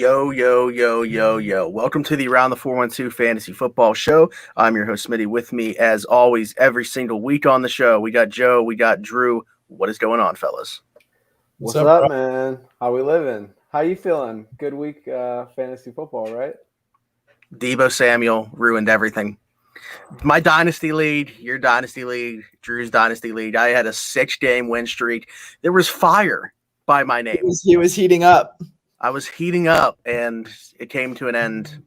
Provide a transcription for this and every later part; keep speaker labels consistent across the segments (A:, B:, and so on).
A: Yo, yo, yo, yo, yo. Welcome to the Around the 412 Fantasy Football Show. I'm your host, Smitty. With me, as always, every single week on the show, we got Joe, we got Drew. What is going on, fellas?
B: What's up, man? How we living? How you feeling? Good week fantasy football, right?
A: Deebo Samuel ruined everything. My dynasty league, your dynasty league, Drew's dynasty league. I had a 6-game win streak. There was fire by my name.
C: He was heating up.
A: I was heating up, and it came to an end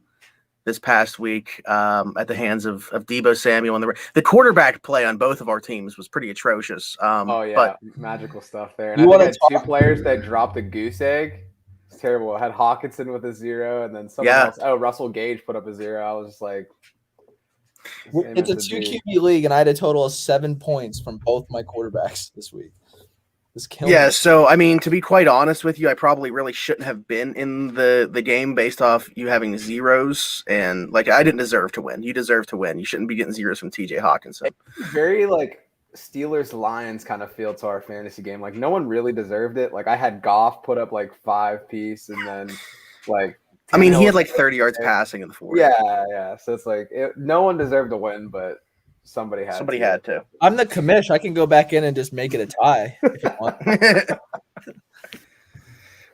A: this past week at the hands of Deebo Samuel. And the quarterback play on both of our teams was pretty atrocious. But
B: magical stuff there. And I think I had two players that dropped a goose egg. It's terrible. I had Hawkinson with a 0, and then someone else. Oh, Russell Gage put up a 0. I was just like,
C: it's a 2 QB league, and I had a total of 7 points from both my quarterbacks this week.
A: So I mean, to be quite honest with you, I probably really shouldn't have been in the game based off you having zeros, and like I didn't deserve to win. You deserve to win. You shouldn't be getting zeros from TJ Hawkinson.
B: Very like Steelers Lions kind of feel to our fantasy game. Like no one really deserved it. Like I had Goff put up like 5 piece, and then like
A: I mean he had like 30 yards passing in the fourth.
B: Yeah. So it's like no one deserved to win, but somebody had to.
C: I'm the commish. I can go back in and just make it a tie if you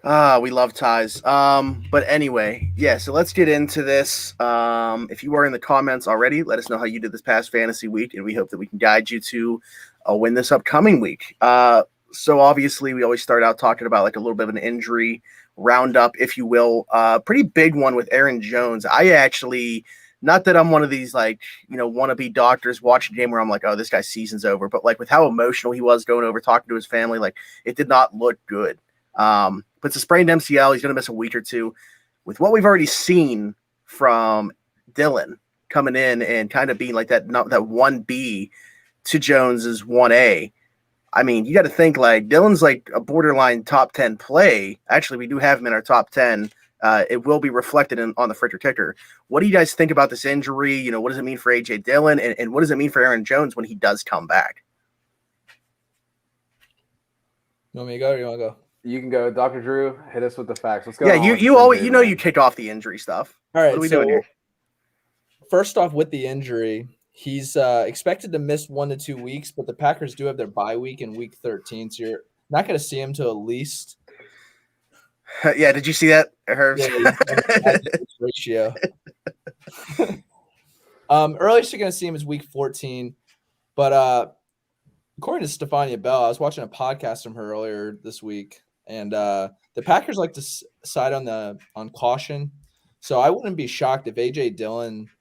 A: want. We love ties. But anyway, so let's get into this. If you are in the comments already, let us know how you did this past fantasy week, and we hope that we can guide you to win this upcoming week. So obviously, we always start out talking about like a little bit of an injury roundup, if you will. Pretty big one with Aaron Jones. I actually. Not that I'm one of these, like, wannabe doctors watching a game where I'm like, oh, this guy's season's over. But, like, with how emotional he was going over, talking to his family, like, it did not look good. But it's a sprained MCL. He's going to miss a week or two. With what we've already seen from Dylan coming in and kind of being like that 1B to Jones's 1A, I mean, you got to think, like, Dylan's like a borderline top 10 play. Actually, we do have him in our top 10. It will be reflected on the Fritter Kicker. What do you guys think about this injury? What does it mean for A.J. Dillon? And what does it mean for Aaron Jones when he does come back?
C: You want me to go or you want to go?
B: You can go. Dr. Drew, hit us with the facts. Let's go.
A: Yeah, you always, you kick off the injury stuff.
C: All right.
A: What are we doing here?
C: First off, with the injury, he's expected to miss 1 to 2 weeks, but the Packers do have their bye week in week 13, so you're not going to see him till at least –
A: yeah, did you see that, Herb?
C: Yeah, ratio. Earliest you're going to see him is week 14, but according to Stefania Bell, I was watching a podcast from her earlier this week, and the Packers like to side on caution, so I wouldn't be shocked if A.J. Dillon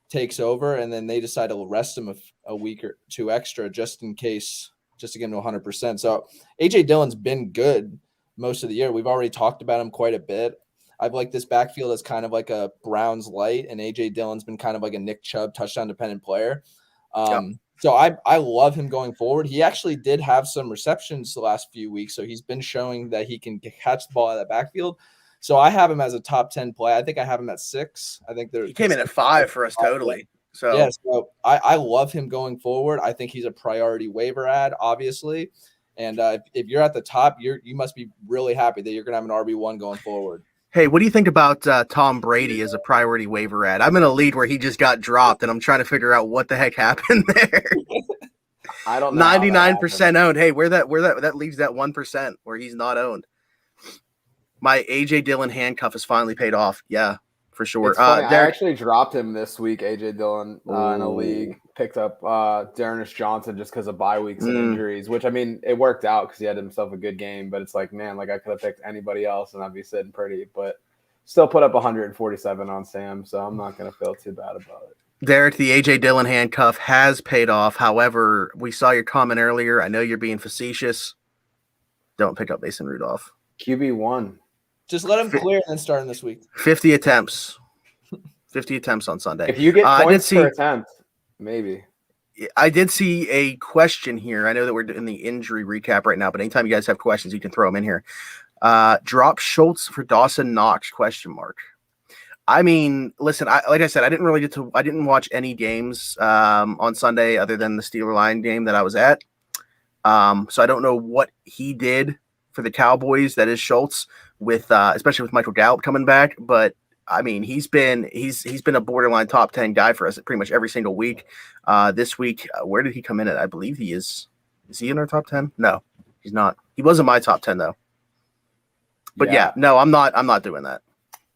C: takes over and then they decide to rest him a week or 2 extra just in case, just to get him to 100%. So A.J. Dillon's been good most of the year. We've already talked about him quite a bit. I've liked this backfield as kind of like a Browns light, and A.J. Dillon's been kind of like a Nick Chubb touchdown-dependent player. So I love him going forward. He actually did have some receptions the last few weeks, so he's been showing that he can catch the ball out of that backfield. So I have him as a top 10 play. I think I have him at 6. I think he
A: came in at 5 for us totally. So
C: yeah, so I love him going forward. I think he's a priority waiver ad, obviously. And if you're at the top, you must be really happy that you're going to have an RB1 going forward.
A: Hey, what do you think about Tom Brady as a priority waiver ad? I'm in a league where he just got dropped, and I'm trying to figure out what the heck happened there.
B: I don't know.
A: 99% owned. Hey, where that leaves that 1% where he's not owned. My A.J. Dillon handcuff has finally paid off. Yeah, for sure.
B: I actually dropped him this week, A.J. Dillon, in a league. Picked up Darnus Johnson just because of bye weeks and injuries, which, I mean, it worked out because he had himself a good game. But it's like, man, like I could have picked anybody else and I'd be sitting pretty. But still put up 147 on Sam, so I'm not going to feel too bad about it.
A: Derek, the A.J. Dillon handcuff has paid off. However, we saw your comment earlier. I know you're being facetious. Don't pick up Mason Rudolph.
B: QB1.
C: Just let him clear and then start him this week.
A: 50 attempts. 50 attempts on Sunday.
B: If you get points per attempt, maybe.
A: I did see a question here. I know that we're doing the injury recap right now, but anytime you guys have questions, you can throw them in here. Drop Schultz for Dawson Knox, ? I mean, listen, like I said, I didn't watch any games on Sunday other than the Steeler Lion game that I was at. So I don't know what he did for the Cowboys. That is Schultz, with especially with Michael Gallup coming back. But I mean, he's been a borderline top 10 guy for us pretty much every single week. This week, where did he come in at? I believe he is. Is he in our top 10? No, he's not. He was in my top 10 though. But no, I'm not doing that.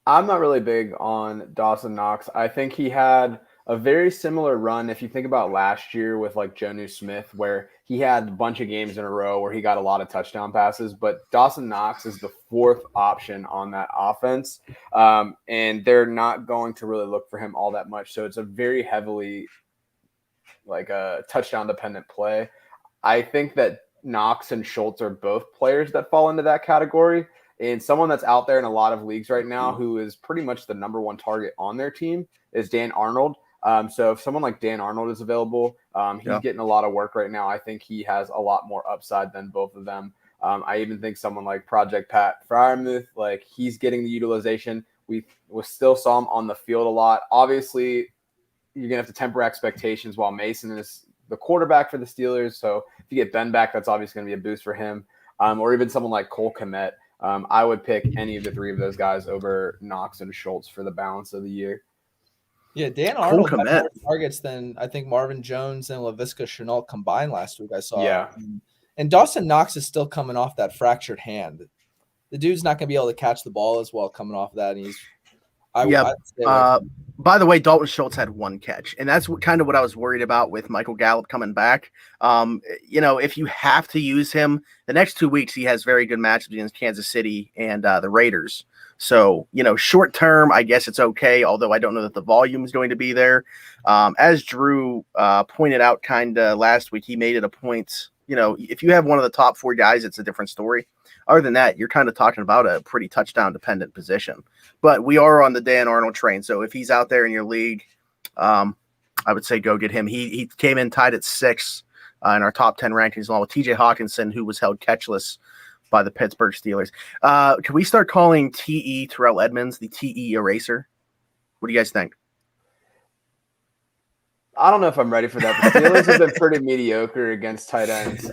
B: I'm not really big on Dawson Knox. I think he had a very similar run if you think about last year with like Jonnu Smith, where he had a bunch of games in a row where he got a lot of touchdown passes. But Dawson Knox is the fourth option on that offense, and they're not going to really look for him all that much. So it's a very heavily like a touchdown dependent play. I think that Knox and Schultz are both players that fall into that category. And someone that's out there in a lot of leagues right now who is pretty much the number one target on their team is Dan Arnold. So if someone like Dan Arnold is available, he's getting a lot of work right now. I think he has a lot more upside than both of them. I even think someone like Project Pat Freiermuth, like he's getting the utilization. We still saw him on the field a lot. Obviously, you're going to have to temper expectations while Mason is the quarterback for the Steelers. So if you get Ben back, that's obviously going to be a boost for him. Or even someone like Cole Kmet. I would pick any of the three of those guys over Knox and Schultz for the balance of the year.
C: Yeah, Dan Arnold had more targets than I think Marvin Jones and Laviska Shenault combined last week. I saw.
B: Yeah.
C: And Dawson Knox is still coming off that fractured hand. The dude's not going to be able to catch the ball as well coming off that. And
A: by the way, Dalton Schultz had one catch, and that's kind of what I was worried about with Michael Gallup coming back. If you have to use him, the next 2 weeks he has very good matchups against Kansas City and the Raiders. So, short term, I guess it's okay, although I don't know that the volume is going to be there. As Drew pointed out kind of last week, he made it a point, if you have one of the top 4 guys, it's a different story. Other than that, you're kind of talking about a pretty touchdown-dependent position. But we are on the Dan Arnold train, so if he's out there in your league, I would say go get him. He came in tied at 6 in our top 10 rankings, along with TJ Hawkinson, who was held catchless by the Pittsburgh Steelers. Can we start calling TE Terrell Edmonds the TE eraser? What do you guys think?
B: I don't know if I'm ready for that. The Steelers have been pretty mediocre against tight ends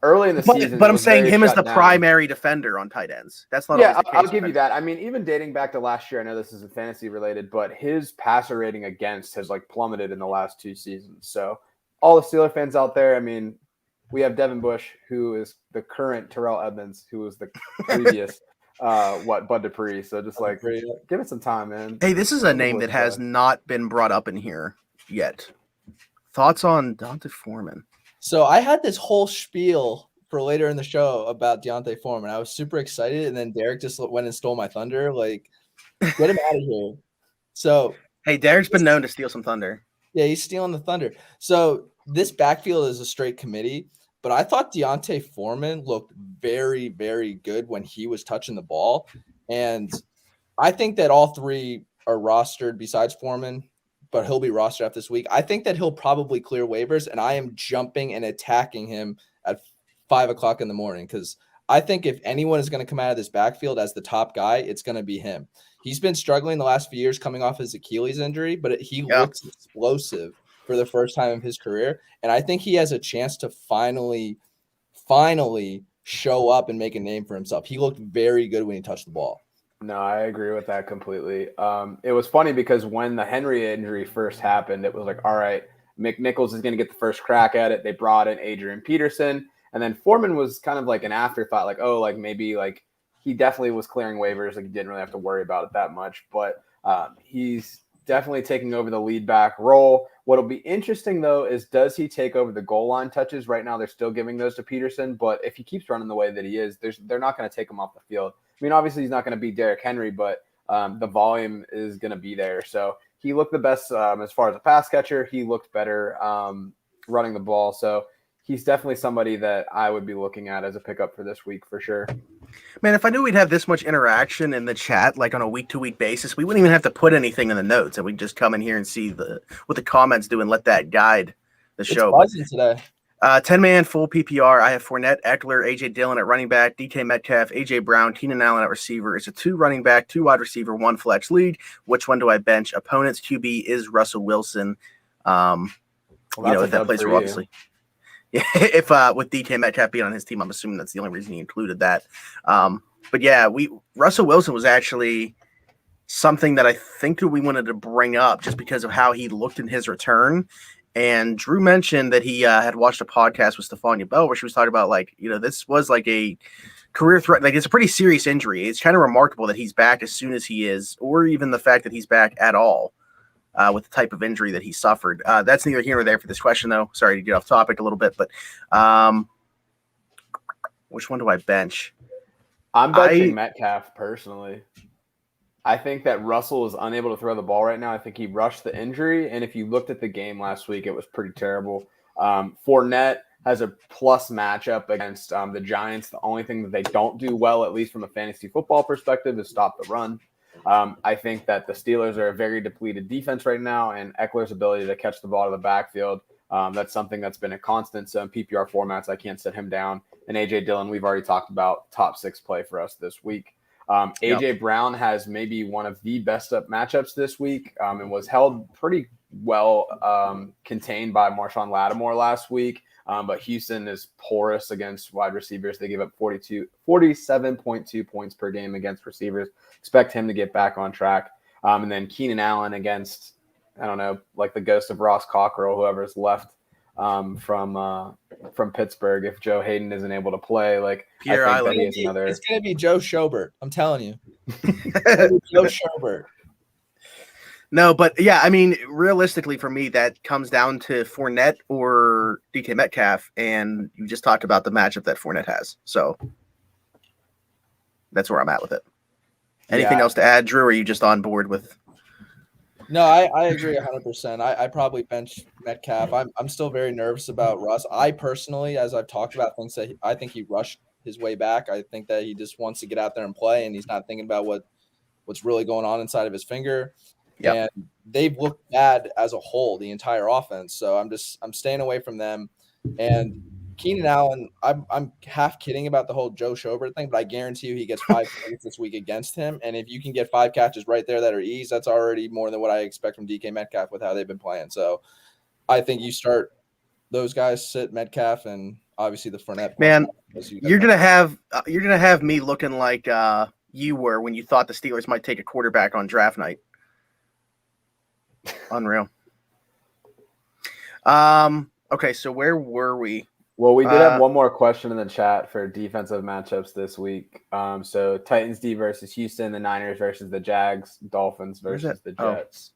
B: early in the season.
A: But I'm saying him as the primary defender on tight ends. That's not.
B: Yeah, I'll give you that. I mean, even dating back to last year, I know this isn't fantasy related, but his passer rating against has like plummeted in the last 2 seasons. So all the Steeler fans out there, I mean, we have Devin Bush, who is the current Terrell Edmonds, who was the previous Bud Dupree. So just like give it some time, man.
A: Hey, this is a name that has not been brought up in here yet. Thoughts on Dante Foreman?
C: So I had this whole spiel for later in the show about Dante Foreman. I was super excited, and then Derek just went and stole my thunder. Like, get him out of here. So
A: hey, Derek's been known to steal some thunder.
C: Yeah, he's stealing the thunder. So this backfield is a straight committee, but I thought Dante Foreman looked very, very good when he was touching the ball. And I think that all 3 are rostered besides Foreman, but he'll be rostered after this week. I think that he'll probably clear waivers, and I am jumping and attacking him at 5 o'clock in the morning because I think if anyone is going to come out of this backfield as the top guy, it's going to be him. He's been struggling the last few years coming off his Achilles injury, but he looks explosive for the first time in his career, and I think he has a chance to finally show up and make a name for himself. He looked very good when he touched the ball.
B: No, I agree with that completely. It was funny because when the Henry injury first happened, it was like, all right, McNichols is going to get the first crack at it. They brought in Adrian Peterson, and then Foreman was kind of like an afterthought, like, oh, like maybe like he definitely was clearing waivers. Like he didn't really have to worry about it that much, but he's definitely taking over the lead back role. What'll be interesting though is does he take over the goal line touches? Right now, they're still giving those to Peterson, but if he keeps running the way that he is, they're not going to take him off the field. I mean, obviously he's not going to be Derrick Henry, but the volume is going to be there. So he looked the best as far as a pass catcher. He looked better running the ball. So he's definitely somebody that I would be looking at as a pickup for this week for sure.
A: Man, if I knew we'd have this much interaction in the chat, like on a week-to-week basis, we wouldn't even have to put anything in the notes, and we'd just come in here and see what the comments do and let that guide the show.
C: It's buzzing today.
A: 10-man full PPR. I have Fournette, Eckler, A.J. Dillon at running back, DK Metcalf, A.J. Brown, Keenan Allen at receiver. It's a 2 running back, 2 wide receiver, 1 flex league. Which one do I bench? Opponent's QB is Russell Wilson. That plays obviously. if with DK Metcalf being on his team, I'm assuming that's the only reason he included that. But yeah, Russell Wilson was actually something that I think we wanted to bring up just because of how he looked in his return. And Drew mentioned that he had watched a podcast with Stephania Bell where she was talking about this was like a career threat. Like it's a pretty serious injury. It's kind of remarkable that he's back as soon as he is, or even the fact that he's back at all. With the type of injury that he suffered. That's neither here nor there for this question, though. Sorry to get off topic a little bit, but which one do I bench?
B: I'm benching Metcalf personally. I think that Russell is unable to throw the ball right now. I think he rushed the injury, and if you looked at the game last week, it was pretty terrible. Fournette has a plus matchup against the Giants. The only thing that they don't do well, at least from a fantasy football perspective, is stop the run. I think that the Steelers are a very depleted defense right now, and Eckler's ability to catch the ball out of the backfield, that's something that's been a constant. So in PPR formats, I can't sit him down. And A.J. Dillon, we've already talked about top 6 play for us this week. A.J. Brown has maybe one of the best up matchups this week and was held pretty well contained by Marshawn Lattimore last week. But Houston is porous against wide receivers. They give up 47.2 points per game against receivers. Expect him to get back on track. And then Keenan Allen against, I don't know, like the ghost of Ross Cockrell, whoever's left from Pittsburgh. If Joe Hayden isn't able to play,
A: Pierre
C: It's going to be Joe Schobert. I'm telling you. Joe Schobert.
A: No, but yeah, I mean, realistically for me, that comes down to Fournette or DK Metcalf, and you just talked about the matchup that Fournette has. So that's where I'm at with it. Anything else to add, Drew, or are you just on board with?
C: No, I agree 100%. I probably bench Metcalf. I'm still very nervous about Russ. I personally, as I've talked about, I think he rushed his way back. I think that he just wants to get out there and play, and he's not thinking about what's really going on inside of his finger. Yep. And they've looked bad as a whole, the entire offense. So I'm staying away from them. And Keenan Allen, I'm half kidding about the whole Joe Schobert thing, but I guarantee you he gets 5 points this week against him. And if you can get 5 catches right there that are ease, that's already more than what I expect from DK Metcalf with how they've been playing. So I think you start those guys, sit Metcalf, and obviously the Fournette.
A: Man, you're gonna have me looking like you were when you thought the Steelers might take a quarterback on draft night. Unreal. Okay, so where were we?
B: Well, we did have one more question in the chat for defensive matchups this week. So Titans D versus Houston, the Niners versus the Jags, Dolphins versus the Jets.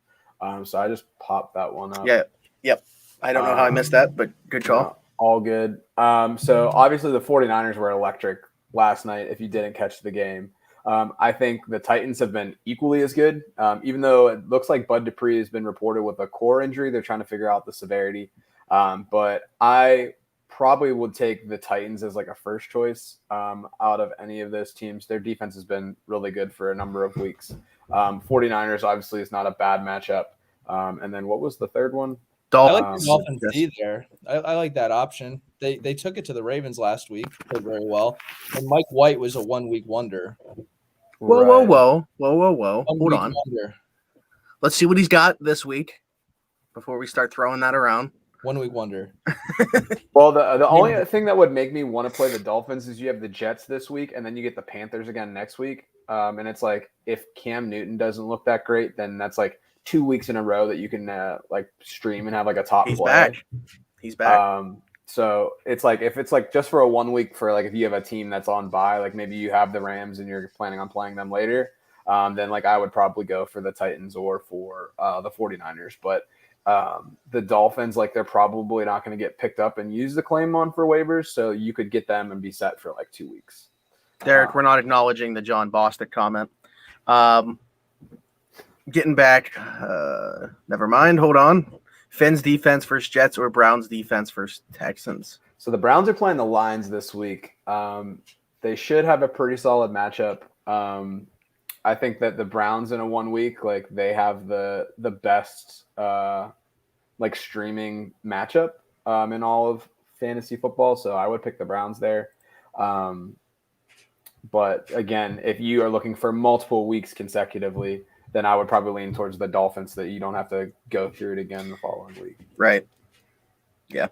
B: So I just popped that one up.
A: Yeah. Yep. I don't know how I missed that, but good call.
B: All good. So obviously the 49ers were electric last night if you didn't catch the game. I think the Titans have been equally as good, even though it looks like Bud Dupree has been reported with a core injury. They're trying to figure out the severity. But I probably would take the Titans as like a first choice out of any of those teams. Their defense has been really good for a number of weeks. 49ers obviously is not a bad matchup. And then what was the third one?
C: I like the Dolphins D there. I like that option. They took it to the Ravens last week. Played very well. And Mike White was a 1-week wonder.
A: Whoa. Hold on. Wonder. Let's see what he's got this week before we start throwing that around.
C: 1-week wonder.
B: Well, the only thing that would make me want to play the Dolphins is you have the Jets this week, and then you get the Panthers again next week. And it's like if Cam Newton doesn't look that great, then that's like 2 weeks in a row that you can like stream and have like a top play.
A: He's back.
B: So it's like if it's like just for a 1 week for like if you have a team that's on bye, like maybe you have the Rams and you're planning on playing them later, then like I would probably go for the Titans or for the 49ers. But the Dolphins, like they're probably not going to get picked up and use the claim on for waivers, so you could get them and be set for like 2 weeks.
A: Derek, we're not acknowledging the John Bostic comment. Getting back, never mind. Hold on. Finn's defense versus Jets or Browns defense versus Texans.
B: So the Browns are playing the Lions this week. They should have a pretty solid matchup. I think that the Browns in a 1 week, like they have the best like streaming matchup in all of fantasy football. So I would pick the Browns there. But again, if you are looking for multiple weeks consecutively, then I would probably lean towards the Dolphins so that you don't have to go through it again the following week.
A: Right. Yeah.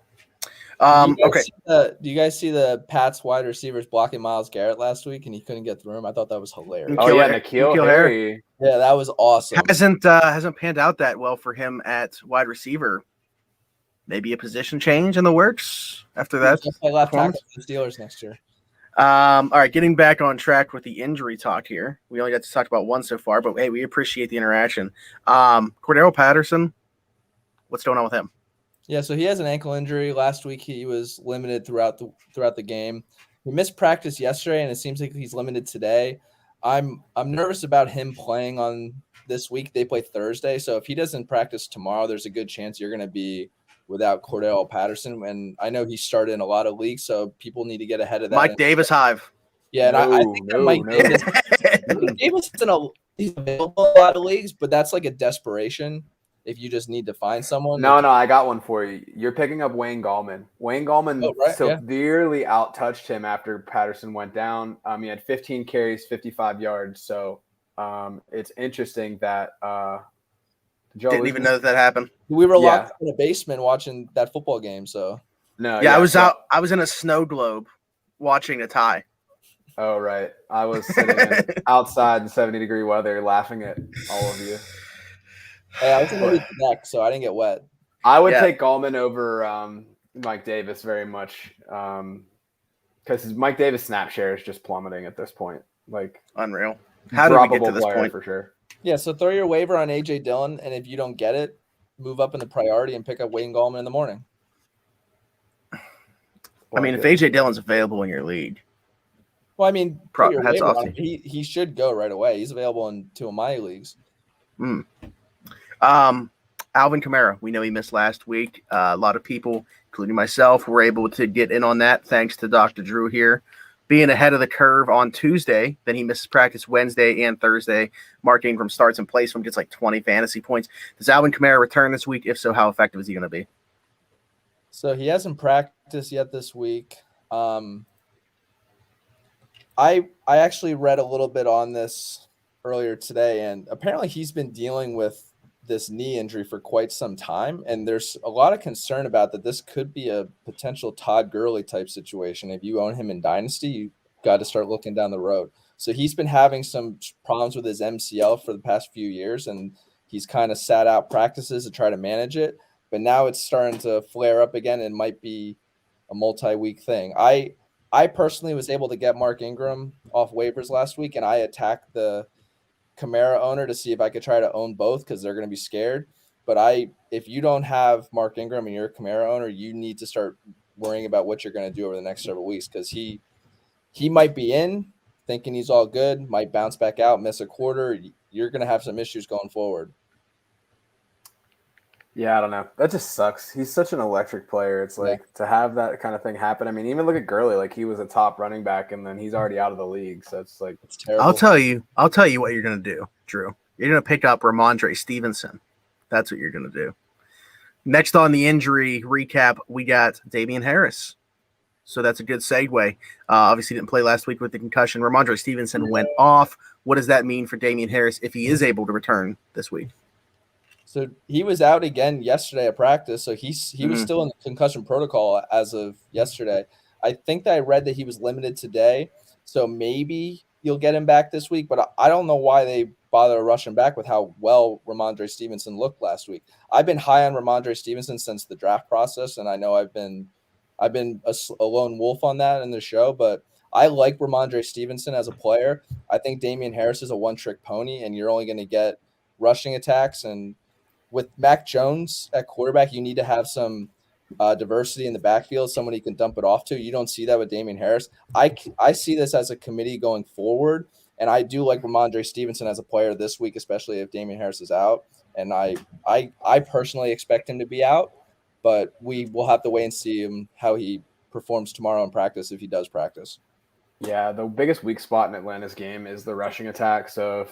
A: Okay.
C: Do you guys see the Pats wide receivers blocking Myles Garrett last week, and he couldn't get through him? I thought that was hilarious.
B: Oh yeah, N'Keal Harry.
C: Yeah, that was awesome.
A: Hasn't panned out that well for him at wide receiver. Maybe a position change in the works after that.
C: Play left tackle for the Steelers next year.
A: All right, getting back on track with the injury talk here. We only got to talk about one so far, but hey, we appreciate the interaction. Cordero Patterson, what's going on with him?
C: Yeah, so he has an ankle injury. Last week he was limited throughout the game. He missed practice yesterday, and it seems like he's limited today. I'm nervous about him playing on this week. They play Thursday, so if he doesn't practice tomorrow, there's a good chance you're going to be without Cordero Patterson. And I know he started in a lot of leagues, so people need to get ahead of that.
A: Mike Davis Hive.
C: Yeah, and I think Mike Davis he's available in a lot of leagues, but that's like a desperation if you just need to find someone.
B: No, I got one for you. You're picking up Wayne Gallman. Wayne Gallman severely out-touched him after Patterson went down. He had 15 carries, 55 yards. So it's interesting that
A: didn't even know that happened.
C: We were locked in a basement watching that football game. So
A: I was out. I was in a snow globe watching a tie.
B: Oh right, I was sitting outside in 70-degree weather, laughing at all of you.
C: Hey, I was in the neck, so I didn't get wet.
B: I would take Gallman over Mike Davis very much because Mike Davis' snap share is just plummeting at this point. Like
A: unreal. How did we get to this point?
B: For sure.
C: Yeah, so throw your waiver on A.J. Dillon, and if you don't get it, move up in the priority and pick up Wayne Gallman in the morning.
A: I mean, if A.J. Dillon's available in your league.
C: Well, I mean,
A: hats off to
C: you. He should go right away. He's available in 2 of my leagues.
A: Alvin Kamara, we know he missed last week. A lot of people, including myself, were able to get in on that thanks to Dr. Drew here being ahead of the curve on Tuesday. Then he misses practice Wednesday and Thursday. Mark Ingram starts and plays from gets like 20 fantasy points. Does Alvin Kamara return this week? If so, how effective is he going to be?
C: So he hasn't practiced yet this week. I actually read a little bit on this earlier today, and apparently he's been dealing with this knee injury for quite some time, and there's a lot of concern about that. This could be a potential Todd Gurley type situation. If you own him in Dynasty, you got to start looking down the road. So he's been having some problems with his MCL for the past few years, and he's kind of sat out practices to try to manage it. But now it's starting to flare up again and might be a multi-week thing. I personally was able to get Mark Ingram off waivers last week, and I attacked the Kamara owner to see if I could try to own both because they're going to be scared. But if you don't have Mark Ingram and you're a Kamara owner, you need to start worrying about what you're going to do over the next several weeks because he might be in thinking he's all good, might bounce back out, miss a quarter. You're going to have some issues going forward.
B: Yeah, I don't know. That just sucks. He's such an electric player. It's like to have that kind of thing happen. I mean, even look at Gurley. Like he was a top running back, and then he's already out of the league. So it's like it's terrible.
A: I'll tell you what you're gonna do, Drew. You're gonna pick up Ramondre Stevenson. That's what you're gonna do. Next on the injury recap, we got Damian Harris. So that's a good segue. Obviously didn't play last week with the concussion. Ramondre Stevenson went off. What does that mean for Damian Harris if he is able to return this week?
C: So he was out again yesterday at practice. So he was still in the concussion protocol as of yesterday. I think that I read that he was limited today. So maybe you'll get him back this week. But I don't know why they bother rushing back with how well Ramondre Stevenson looked last week. I've been high on Ramondre Stevenson since the draft process, and I know I've been a lone wolf on that in the show. But I like Ramondre Stevenson as a player. I think Damian Harris is a one-trick pony, and you're only going to get rushing attacks. And with Mac Jones at quarterback, you need to have some diversity in the backfield, someone you can dump it off to. You don't see that with Damian Harris. I see this as a committee going forward, and I do like Ramondre Stevenson as a player this week, especially if Damian Harris is out. And I personally expect him to be out, but we will have to wait and see how he performs tomorrow in practice if he does practice.
B: Yeah, the biggest weak spot in Atlanta's game is the rushing attack. So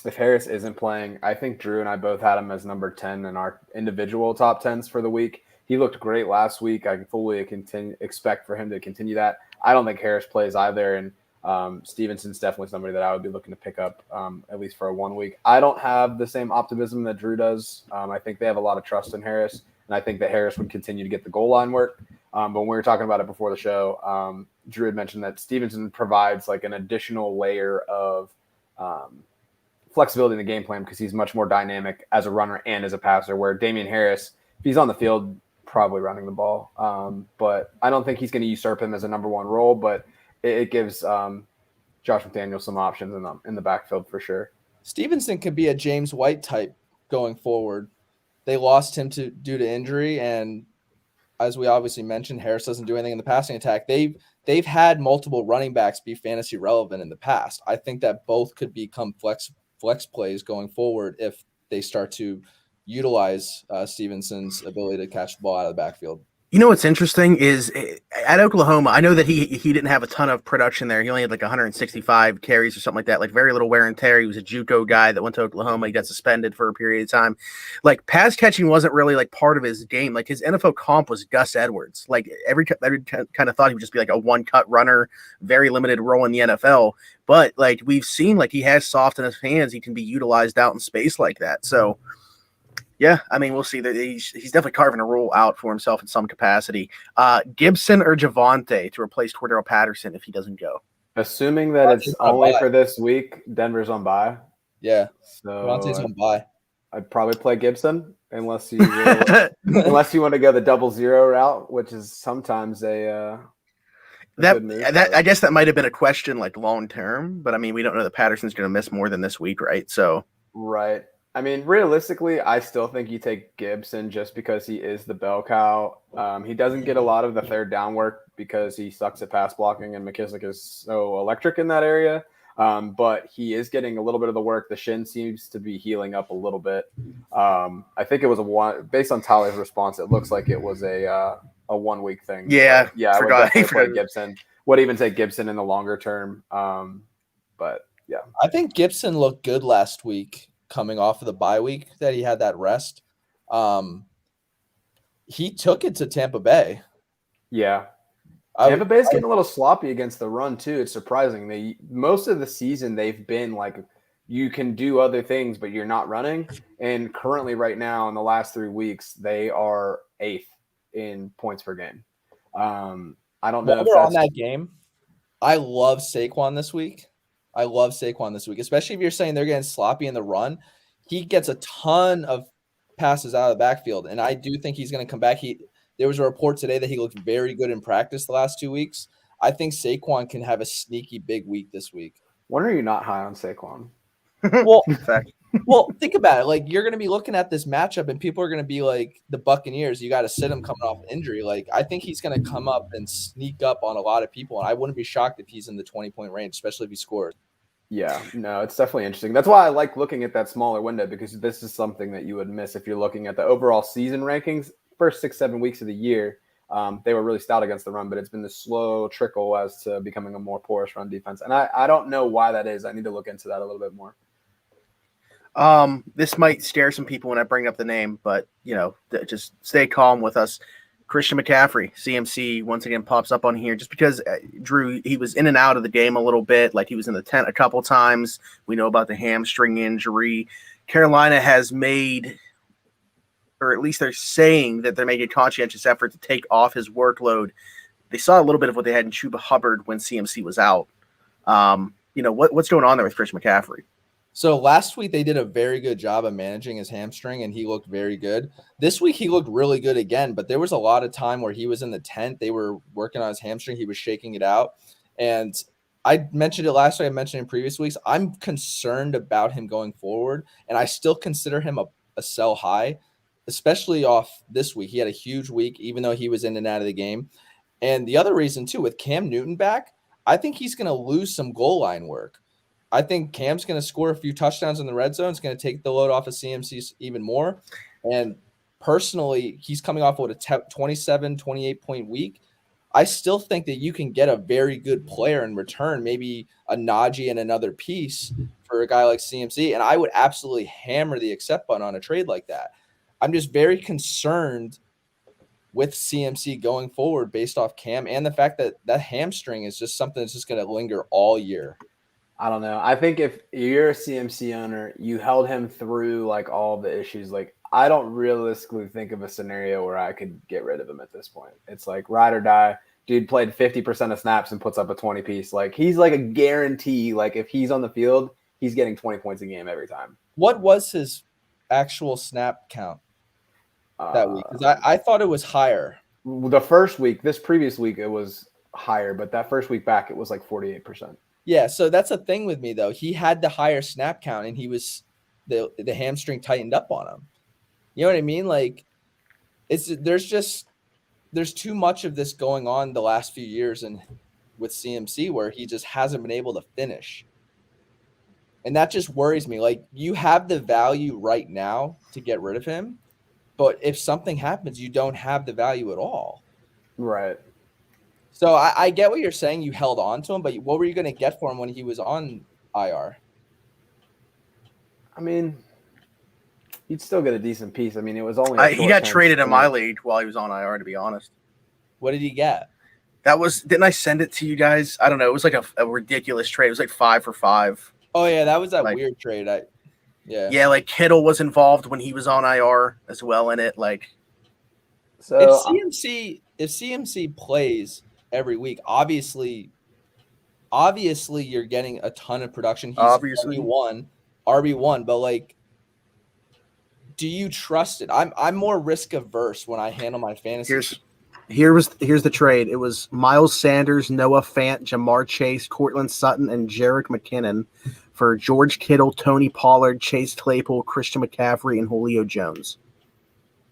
B: if Harris isn't playing, I think Drew and I both had him as number 10 in our individual top 10s for the week. He looked great last week. I can fully expect for him to continue that. I don't think Harris plays either, and Stevenson's definitely somebody that I would be looking to pick up at least for a 1 week. I don't have the same optimism that Drew does. I think they have a lot of trust in Harris. and I think that Harris would continue to get the goal line work. But when we were talking about it before the show, Drew had mentioned that Stevenson provides like an additional layer of flexibility in the game plan because he's much more dynamic as a runner and as a passer, where Damian Harris, if he's on the field, probably running the ball. But I don't think he's going to usurp him as a number one role, but it gives Josh McDaniels some options in the backfield for sure.
C: Stevenson could be a James White type going forward. They lost him due to injury, and as we obviously mentioned, Harris doesn't do anything in the passing attack. They've had multiple running backs be fantasy relevant in the past. I think that both could become flex plays going forward if they start to utilize Stevenson's ability to catch the ball out of the backfield.
A: You know what's interesting is at Oklahoma, I know that he didn't have a ton of production there. He only had like 165 carries or something like that, like very little wear and tear. He was a JUCO guy that went to Oklahoma. He got suspended for a period of time. Like pass catching wasn't really like part of his game. Like his NFL comp was Gus Edwards. Like every kind of thought he would just be like a one-cut runner, very limited role in the NFL. But like we've seen, like he has soft in his hands. He can be utilized out in space like that. So. Yeah, I mean, we'll see that he's definitely carving a role out for himself in some capacity. Gibson or Javonte to replace Cordero Patterson if he doesn't go.
B: Assuming that it's only for this week, Denver's on bye.
C: Yeah,
B: so
C: Javonte's on bye.
B: I'd probably play Gibson unless you unless you want to go the 0-0 route, which is sometimes a good move,
A: I guess that might have been a question like long term, but I mean, we don't know that Patterson's going to miss more than this week, right? So
B: right. I mean, realistically, I still think you take Gibson just because he is the bell cow. He doesn't get a lot of the third down work because he sucks at pass blocking, and McKissick is so electric in that area. But he is getting a little bit of the work. The shin seems to be healing up a little bit. I think it was based on Tyler's response, it looks like it was a 1 week thing.
A: Yeah,
B: yeah, I would definitely play Gibson. Would even take Gibson in the longer term. But yeah,
C: I think Gibson looked good last week. Coming off of the bye week that he had that rest. He took it to Tampa Bay.
B: Yeah. Tampa Bay's getting a little sloppy against the run too. It's surprising. Most of the season they've been like, you can do other things, but you're not running. And currently right now in the last 3 weeks, they are 8th in points per game. I don't know if
C: that's on that game. I love Saquon this week. Especially if you're saying they're getting sloppy in the run. He gets a ton of passes out of the backfield, and I do think he's going to come back. There was a report today that he looked very good in practice the last 2 weeks. I think Saquon can have a sneaky big week this week.
B: When are you not high on Saquon?
C: Well, think about it. Like, you're going to be looking at this matchup, and people are going to be like, the Buccaneers, you got to sit him coming off injury. Like, I think he's going to come up and sneak up on a lot of people, and I wouldn't be shocked if he's in the 20-point range, especially if he scores.
B: Yeah, no, it's definitely interesting. That's why I like looking at that smaller window, because this is something that you would miss if you're looking at the overall season rankings. First 6-7 weeks of the year, they were really stout against the run, but it's been the slow trickle as to becoming a more porous run defense. And I don't know why that is. I need to look into that a little bit more.
A: This might scare some people when I bring up the name, but just stay calm with us. Christian McCaffrey, CMC, once again pops up on here just because Drew, he was in and out of the game a little bit. Like he was in the tent a couple times. We know about the hamstring injury. Carolina has made, or at least they're saying that they're making a conscientious effort to take off his workload. They saw a little bit of what they had in Chuba Hubbard when CMC was out. What's going on there with Christian McCaffrey?
C: So last week they did a very good job of managing his hamstring, and he looked very good. This week he looked really good again, but there was a lot of time where he was in the tent. They were working on his hamstring. He was shaking it out. And I mentioned it last week. I mentioned in previous weeks. I'm concerned about him going forward, and I still consider him a sell high, especially off this week. He had a huge week, even though he was in and out of the game. And the other reason, too, with Cam Newton back, I think he's going to lose some goal line work. I think Cam's going to score a few touchdowns in the red zone. It's going to take the load off of CMC even more. And personally, he's coming off with a 27, 28-point week. I still think that you can get a very good player in return, maybe a Najee and another piece for a guy like CMC. And I would absolutely hammer the accept button on a trade like that. I'm just very concerned with CMC going forward based off Cam and the fact that that hamstring is just something that's just going to linger all year.
B: I don't know. I think if you're a CMC owner, you held him through like all the issues. Like I don't realistically think of a scenario where I could get rid of him at this point. It's like ride or die. Dude played 50% of snaps and puts up a 20 piece. Like he's like a guarantee. Like if he's on the field, he's getting 20 points a game every time.
C: What was his actual snap count that week? Because I thought it was higher.
B: The first week, this previous week, it was higher, but that first week back, it was like 48%.
C: Yeah, so that's a thing with me though. He had the higher snap count, and he was the hamstring tightened up on him. You know what I mean? Like, there's too much of this going on the last few years, and with CMC where he just hasn't been able to finish, and that just worries me. Like, you have the value right now to get rid of him, but if something happens, you don't have the value at all.
B: Right.
C: So I get what you're saying. You held on to him, but what were you going to get for him when he was on IR?
B: I mean, you'd still get a decent piece. I mean, it was only
A: he got traded in my league while he was on IR, to be honest.
C: What did he get?
A: Didn't I send it to you guys? I don't know. It was like a ridiculous trade. It was like 5 for 5.
C: Oh yeah, that was that weird trade. Yeah,
A: like Kittle was involved when he was on IR as well in it. Like,
B: so
C: if CMC plays every week, obviously you're getting a ton of production. He's
A: obviously
C: RB1, but like, do you trust it? I'm more risk averse when I handle my fantasy.
A: Here's the trade. It was Miles Sanders, Noah Fant, Jamar Chase, Cortland Sutton, and Jerick McKinnon for George Kittle, Tony Pollard, Chase Claypool, Christian McCaffrey, and Julio Jones.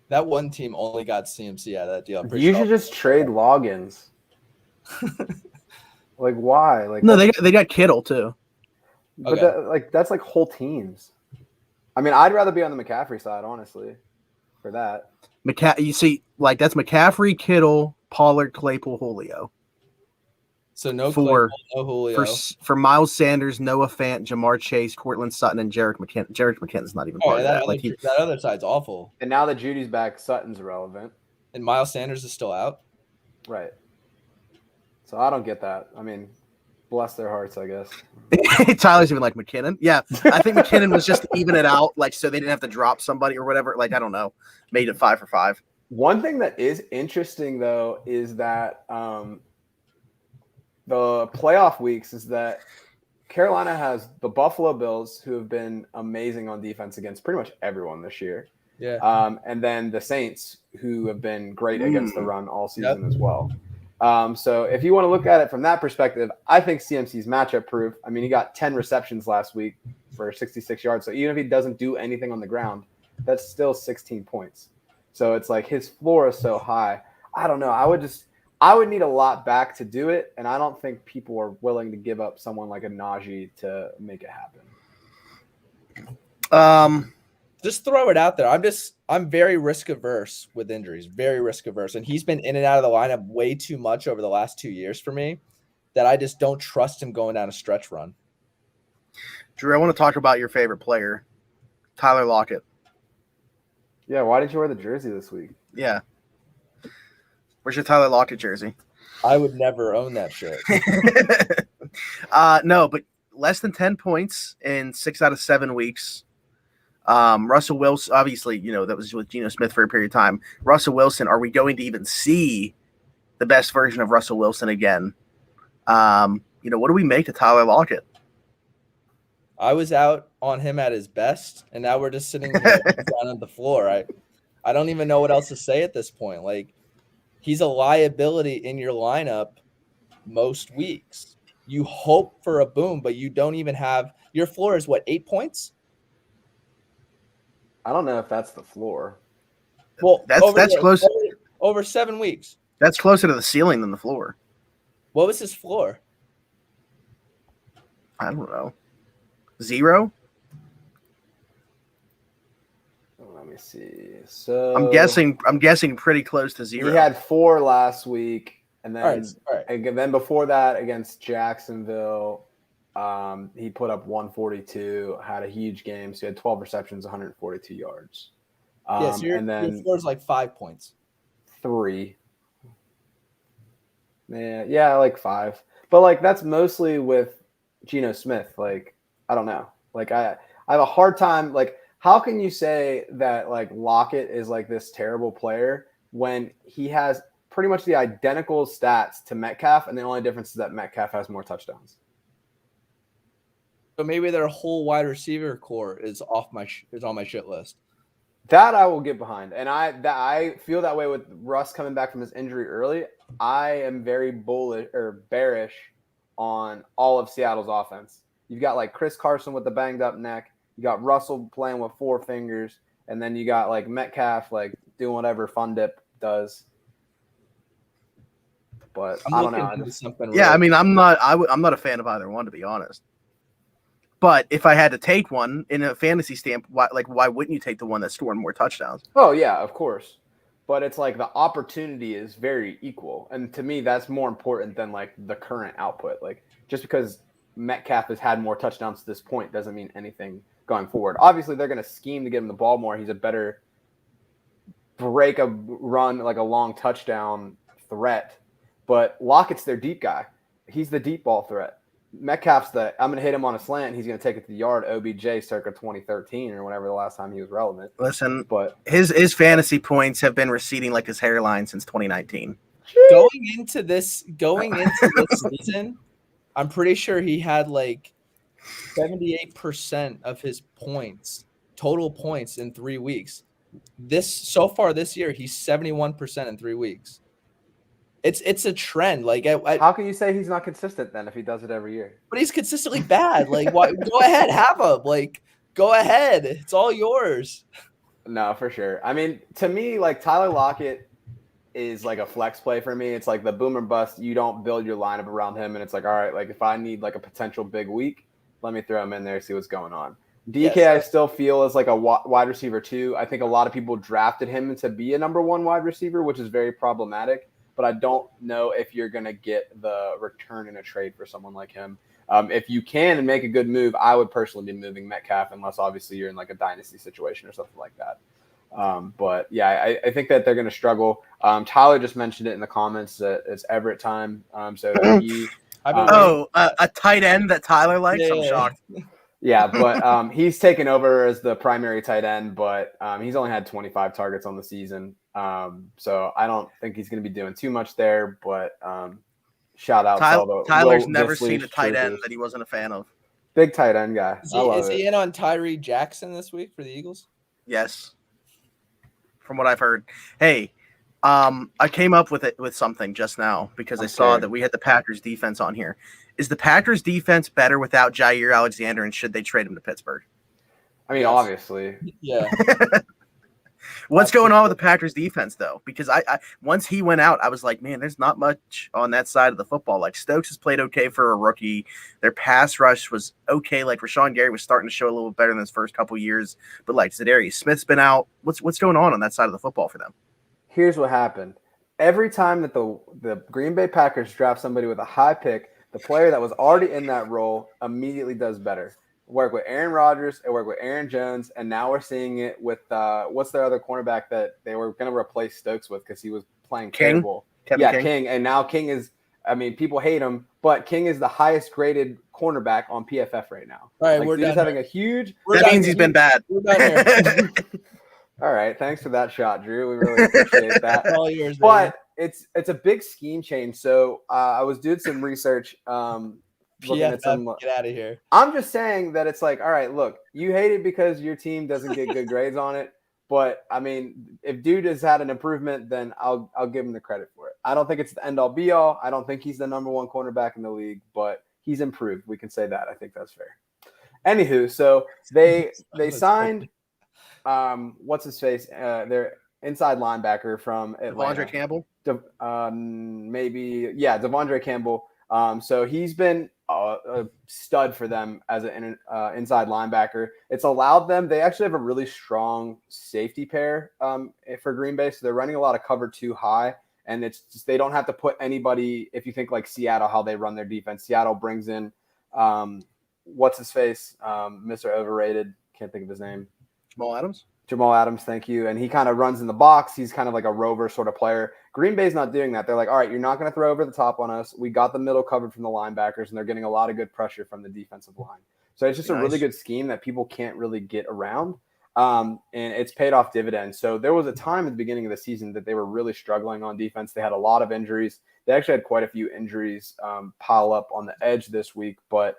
C: That one team only got CMC out of that deal.
B: You should just trade logins. Like, why? Like,
A: no, they got Kittle too.
B: But that's like whole teams. I mean, I'd rather be on the McCaffrey side, honestly, for that.
A: You see, like that's McCaffrey, Kittle, Pollard, Claypool, Julio.
C: So no Claypool, no Julio.
A: For Miles Sanders, Noah Fant, Jamar Chase, Cortland Sutton, and Jerick McKinnon. Jerick McKinnon's not even part of that.
C: That other side's awful.
B: And now that Judy's back, Sutton's irrelevant.
C: And Miles Sanders is still out.
B: Right. So I don't get that. I mean, bless their hearts, I guess.
A: Tyler's even like McKinnon. Yeah, I think McKinnon was just to even it out, like so they didn't have to drop somebody or whatever. Like I don't know, made it 5 for 5.
B: One thing that is interesting though is that the playoff weeks is that Carolina has the Buffalo Bills, who have been amazing on defense against pretty much everyone this year.
C: Yeah.
B: And then the Saints, who have been great against the run all season as well. So if you want to look at it from that perspective, I think CMC's matchup proof. I mean, he got 10 receptions last week for 66 yards. So even if he doesn't do anything on the ground, that's still 16 points. So it's like his floor is so high. I don't know. I would need a lot back to do it. And I don't think people are willing to give up someone like a Najee to make it happen.
C: Just throw it out there. I'm very risk averse with injuries, very risk averse. And he's been in and out of the lineup way too much over the last 2 years for me that I just don't trust him going down a stretch run.
A: Drew, I want to talk about your favorite player, Tyler Lockett.
B: Yeah, why didn't you wear the jersey this week?
A: Yeah. Where's your Tyler Lockett jersey?
C: I would never own that shit.
A: No, but less than 10 points in 6 out of 7 weeks. Russell Wilson, obviously, that was with Geno Smith for a period of time. Russell Wilson, are we going to even see the best version of Russell Wilson again? What do we make of Tyler Lockett?
C: I was out on him at his best, and now we're just sitting here down on the floor. I don't even know what else to say at this point. Like, he's a liability in your lineup most weeks. You hope for a boom, but you don't even have – your floor is what, 8 points?
B: I don't know if that's the floor.
A: Well, that's close.
C: Over 7 weeks.
A: That's closer to the ceiling than the floor.
C: What was his floor?
A: I don't know. 0?
B: Let me see. So
A: I'm guessing pretty close to 0.
B: He had 4 last week, and then
C: all right.
B: And then before that against Jacksonville, he put up 142, had a huge game. So he had 12 receptions, 142 yards.
C: So your floor is like 5 points.
B: 3. Yeah, like 5. But like that's mostly with Geno Smith. Like I don't know. Like I have a hard time. Like how can you say that like Lockett is like this terrible player when he has pretty much the identical stats to Metcalf, and the only difference is that Metcalf has more touchdowns?
C: So maybe their whole wide receiver core is on my shit list.
B: That I will get behind, and I feel that way with Russ coming back from his injury early. I am very bullish or bearish on all of Seattle's offense. You've got like Chris Carson with the banged up neck. You got Russell playing with 4 fingers, and then you got like Metcalf like doing whatever Fun Dip does. But I don't know.
A: I mean, I'm not a fan of either one, to be honest. But if I had to take one in a fantasy stamp, why wouldn't you take the one that scored more touchdowns?
B: Oh yeah, of course. But it's like the opportunity is very equal, and to me, that's more important than like the current output. Like just because Metcalf has had more touchdowns to this point doesn't mean anything going forward. Obviously, they're going to scheme to get him the ball more. He's a better break a run, like a long touchdown threat. But Lockett's their deep guy. He's the deep ball threat. Metcalf's I'm going to hit him on a slant. He's going to take it to the yard. OBJ circa 2013 or whenever the last time he was relevant.
A: Listen,
B: but
A: his fantasy points have been receding like his hairline since 2019.
C: Going into this season, I'm pretty sure he had like 78% of his total points in 3 weeks. So far this year, he's 71% in 3 weeks. It's a trend. Like,
B: how can you say he's not consistent then if he does it every year?
C: But he's consistently bad. Like, why? Go ahead, have him. Like, go ahead. It's all yours.
B: No, for sure. I mean, to me, like Tyler Lockett is like a flex play for me. It's like the boom or bust. You don't build your lineup around him, and it's like, all right, like if I need like a potential big week, let me throw him in there, see what's going on. DK, yes. I still feel is like a wide receiver too. I think a lot of people drafted him to be a number 1 wide receiver, which is very problematic. But I don't know if you're going to get the return in a trade for someone like him. If you can and make a good move, I would personally be moving Metcalf, unless obviously you're in like a dynasty situation or something like that. But yeah, I think that they're going to struggle. Tyler just mentioned it in the comments that it's Everett time. So he
A: a tight end that Tyler likes. Yeah. I'm shocked.
B: Yeah, but he's taken over as the primary tight end, but he's only had 25 targets on the season. So I don't think he's going to be doing too much there, but shout out to
A: Tyler's never seen a tight end that he wasn't a fan of.
B: Big tight end guy.
C: Is he in on Tyree Jackson this week for the Eagles?
A: Yes. From what I've heard. Hey, I came up with something just now because I saw that we had the Packers defense on here. Is the Packers defense better without Jair Alexander, and should they trade him to Pittsburgh?
B: I mean, obviously.
C: Yeah.
A: What's going on with the Packers defense, though? Because I once he went out, I was like, man, there's not much on that side of the football. Like, Stokes has played okay for a rookie. Their pass rush was okay. Like, Rashawn Gary was starting to show a little better in his first couple years. But, like, Zadarius Smith's been out. What's going on that side of the football for them?
B: Here's what happened. Every time that the Green Bay Packers draft somebody with a high pick, the player that was already in that role immediately does better. Work with Aaron Rodgers, it worked with Aaron Jones, and now we're seeing it with what's their other cornerback that they were going to replace Stokes with because he was playing terrible. King. And now King is, I mean, people hate him, but King is the highest graded cornerback on PFF right now.
C: All right, we're
B: just having a huge.
A: That means he's been bad.
C: We're done here.
B: All right, thanks for that shot, Drew. We really appreciate that.
C: All yours,
B: but it's a big scheme change. So I was doing some research. Looking at some,
C: get out of here.
B: I'm just saying that it's like, all right, look, you hate it because your team doesn't get good grades on it. But I mean, if dude has had an improvement, then I'll give him the credit for it. I don't think it's the end all be all. I don't think he's the number 1 cornerback in the league, but he's improved. We can say that. I think that's fair. Anywho, so they signed what's his face? Their inside linebacker from Atlanta.
A: Devondre Campbell?
B: Devondre Campbell. So he's been a stud for them as an inside linebacker. It's allowed them. They actually have a really strong safety pair for Green Bay. So they're running a lot of cover 2 high, and it's just they don't have to put anybody. If you think like Seattle, how they run their defense, Seattle brings in what's his face, Mr. Overrated. Can't think of his name. Jamal Adams, thank you. And he kind of runs in the box. He's kind of like a rover sort of player. Green Bay's not doing that. They're like, all right, you're not going to throw over the top on us. We got the middle covered from the linebackers, and they're getting a lot of good pressure from the defensive line. So it's just a really good scheme that people can't really get around. And it's paid off dividends. So there was a time at the beginning of the season that they were really struggling on defense. They had a lot of injuries. They actually had quite a few injuries pile up on the edge this week. But,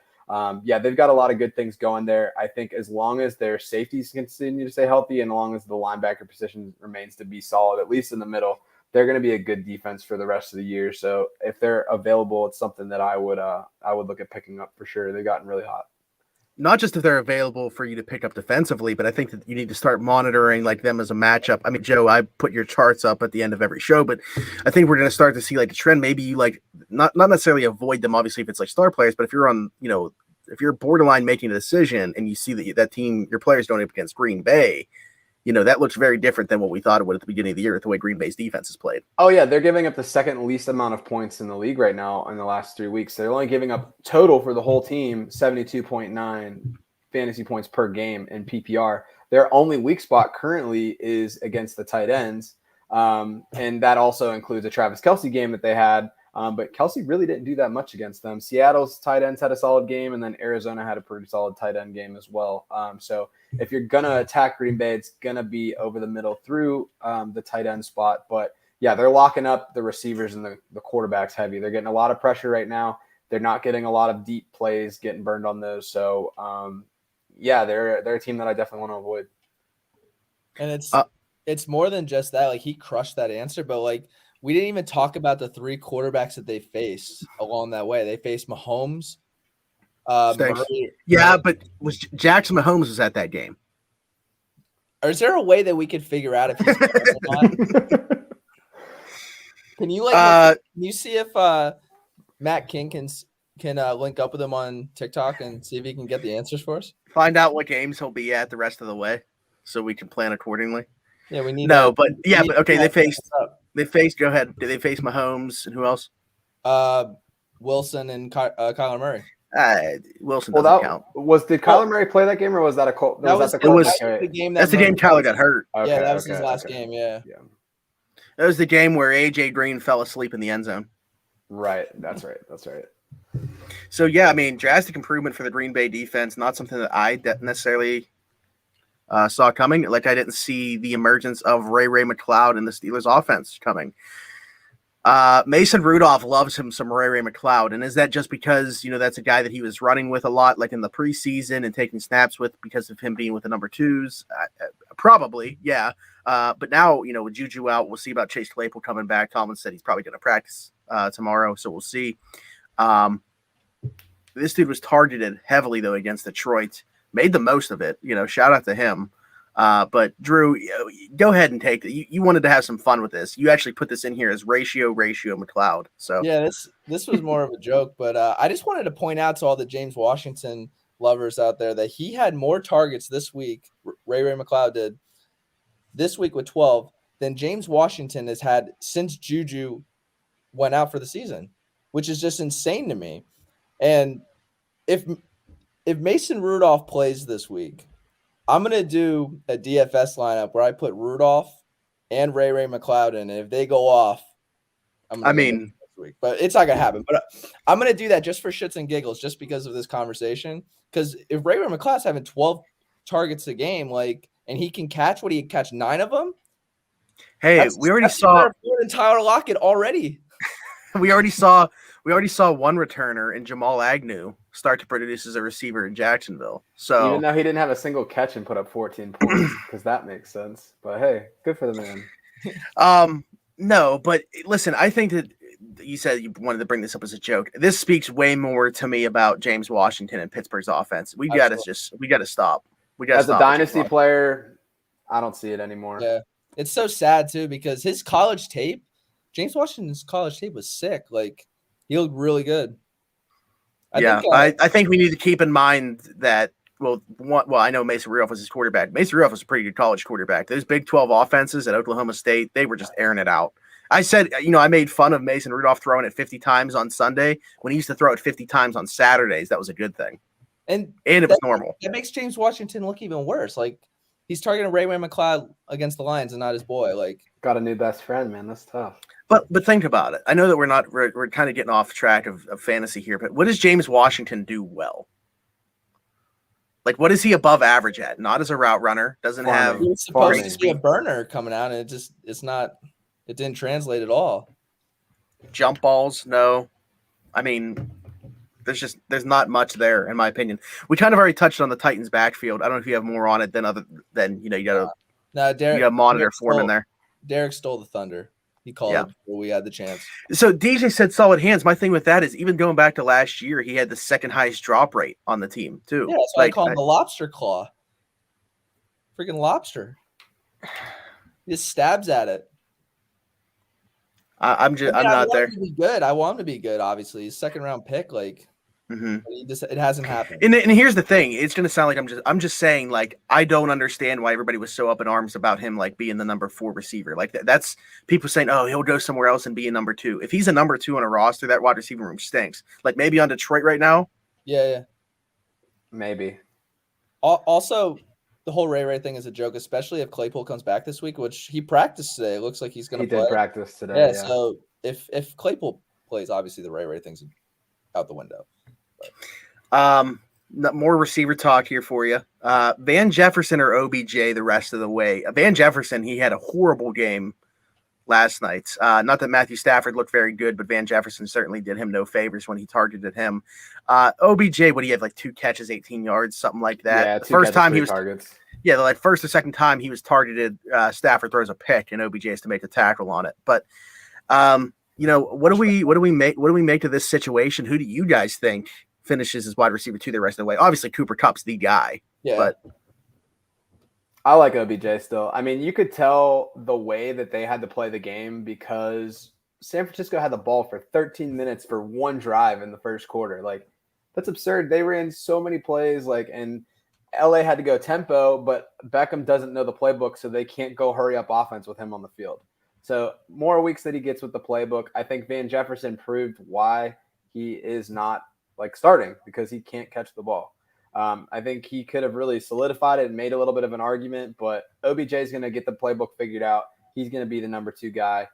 B: they've got a lot of good things going there. I think as long as their safeties continue to stay healthy and as long as the linebacker position remains to be solid, at least in the middle, they're going to be a good defense for the rest of the year. So if they're available, it's something that I would look at picking up for sure. They've gotten really hot.
A: Not just if they're available for you to pick up defensively, but I think that you need to start monitoring like them as a matchup. I mean, Joe, I put your charts up at the end of every show, but I think we're going to start to see like a trend. Maybe you like not necessarily avoid them, obviously, if it's like star players, but if you're on, if you're borderline making a decision and you see that team, your players going up against Green Bay, that looks very different than what we thought it would at the beginning of the year with the way Green Bay's defense is played.
B: Oh, yeah. They're giving up the second least amount of points in the league right now in the last 3 weeks. They're only giving up total for the whole team 72.9 fantasy points per game in PPR. Their only weak spot currently is against the tight ends. And that also includes a Travis Kelce game that they had. But Kelce really didn't do that much against them. Seattle's tight ends had a solid game, and then Arizona had a pretty solid tight end game as well. So if you're going to attack Green Bay, it's going to be over the middle through the tight end spot. But, yeah, they're locking up the receivers and the quarterbacks heavy. They're getting a lot of pressure right now. They're not getting a lot of deep plays, getting burned on those. So, they're a team that I definitely want to avoid.
C: And it's more than just that. Like, he crushed that answer, but, like, we didn't even talk about the 3 quarterbacks that they faced along that way. They faced Mahomes. Murray,
A: but was Jackson Mahomes was at that game?
C: Or is there a way that we could figure out if he's or not? Can you can you see if Matt King can link up with him on TikTok and see if he can get the answers for us?
A: Find out what games he'll be at the rest of the way, so we can plan accordingly.
C: Yeah, we need.
A: Okay. They faced. Go ahead. Did they face Mahomes and who else?
C: Wilson and Kyler Murray.
A: Wilson doesn't count.
B: Did Kyler Murray play that game, or was that a Colt?
C: That was the game.
A: That's the game Kyler got hurt.
C: Okay, that was his last game. Yeah.
A: That was the game where AJ Green fell asleep in the end zone.
B: Right. That's right.
A: So yeah, I mean, drastic improvement for the Green Bay defense. Not something that I necessarily saw coming. Like I didn't see the emergence of Ray McCloud in the Steelers offense coming. Mason Rudolph loves him some Ray McCloud. And is that just because, that's a guy that he was running with a lot, like in the preseason and taking snaps with because of him being with the number 2s? Probably. Yeah. But now, with Juju out, we'll see about Chase Claypool coming back. Tomlin said he's probably going to practice tomorrow. So we'll see. This dude was targeted heavily though against Detroit. Made the most of it, shout out to him. But Drew, go ahead and take it. You wanted to have some fun with this. You actually put this in here as ratio McCloud. So
C: yeah, this was more of a joke, but I just wanted to point out to all the James Washington lovers out there that he had more targets this week. Ray McCloud did this week with 12 than James Washington has had since Juju went out for the season, which is just insane to me. And if Mason Rudolph plays this week, I'm going to do a DFS lineup where I put Rudolph and Ray McCloud in. And if they go off, this week. But it's not going to happen. But I'm going to do that just for shits and giggles, just because of this conversation. Because if Ray McCloud's having 12 targets a game, and he can catch, what, he catch 9 of them?
A: Hey, we already saw
C: Tyler Lockett already.
A: We already saw one returner in Jamal Agnew start to produce as a receiver in Jacksonville. So
B: even though he didn't have a single catch and put up 14 points, because that makes sense. But hey, good for the man.
A: No, but listen, I think that you said you wanted to bring this up as a joke. This speaks way more to me about James Washington and Pittsburgh's offense. We got to stop.
B: As a dynasty player, I don't see it anymore.
C: Yeah, it's so sad too because his college tape, James Washington's college tape was sick. He looked really good.
A: I think we need to keep in mind that, I know Mason Rudolph was his quarterback. Mason Rudolph was a pretty good college quarterback. Those Big 12 offenses at Oklahoma State, they were just airing it out. I said, I made fun of Mason Rudolph throwing it 50 times on Sunday when he used to throw it 50 times on Saturdays. That was a good thing. And it was normal.
C: That makes James Washington look even worse. He's targeting Ray McCloud against the Lions and not his boy.
B: Got a new best friend, man. That's tough.
A: But think about it. I know that we're kind of getting off track of fantasy here, but what does James Washington do well? Like, what is he above average at? Not as a route runner. Doesn't have.
C: He was supposed
B: Farming.
C: to be a burner coming out, and it didn't translate at all.
A: Jump balls, no. I mean, there's not much there, in my opinion. We kind of already touched on the Titans backfield. I don't know if you have more on it than you got to monitor Foreman there.
C: Derek stole the thunder. He called it before we had the chance.
A: So DJ said solid hands. My thing with that is even going back to last year, he had the second highest drop rate on the team too.
C: Yeah, that's why I call him the lobster claw. Freaking lobster. He just stabs at it.
A: I'm not there.
C: To be good. I want him to be good. Obviously, he's second round pick. Like, it hasn't happened.
A: And here's the thing: it's going to sound like I'm just saying, like, I don't understand why everybody was so up in arms about him, like being the number 4 receiver. Like that's people saying, oh, he'll go somewhere else and be a number 2. If he's a number 2 on a roster, that wide receiver room stinks. Like maybe on Detroit right now.
C: Yeah.
B: Maybe.
C: Also, the whole Ray thing is a joke, especially if Claypool comes back this week, which he practiced today. It looks like he's going to play.
B: He did practice today.
C: Yeah. So if Claypool plays, obviously the Ray thing's out the window.
A: More receiver talk here for you. Van Jefferson or OBJ the rest of the way. Van Jefferson, he had a horrible game last night. Not that Matthew Stafford looked very good, but Van Jefferson certainly did him no favors when he targeted him. OBJ, what he had like 2 catches, 18 yards, something like that.
B: Yeah,
A: the first time he was
B: targets.
A: Yeah, like first or second time he was targeted, Stafford throws a pick and OBJ has to make the tackle on it. But what do we make to this situation? Who do you guys think finishes as wide receiver 2 the rest of the way? Obviously Cooper Kupp's the guy.
C: Yeah.
A: But
B: I like OBJ still. I mean, you could tell the way that they had to play the game because San Francisco had the ball for 13 minutes for one drive in the first quarter. Like, that's absurd. They ran so many plays, and LA had to go tempo, but Beckham doesn't know the playbook, so they can't go hurry up offense with him on the field. So more weeks that he gets with the playbook, I think Van Jefferson proved why he is not starting, because he can't catch the ball. I think he could have really solidified it and made a little bit of an argument, but OBJ is going to get the playbook figured out. He's going to be the number 2 guy.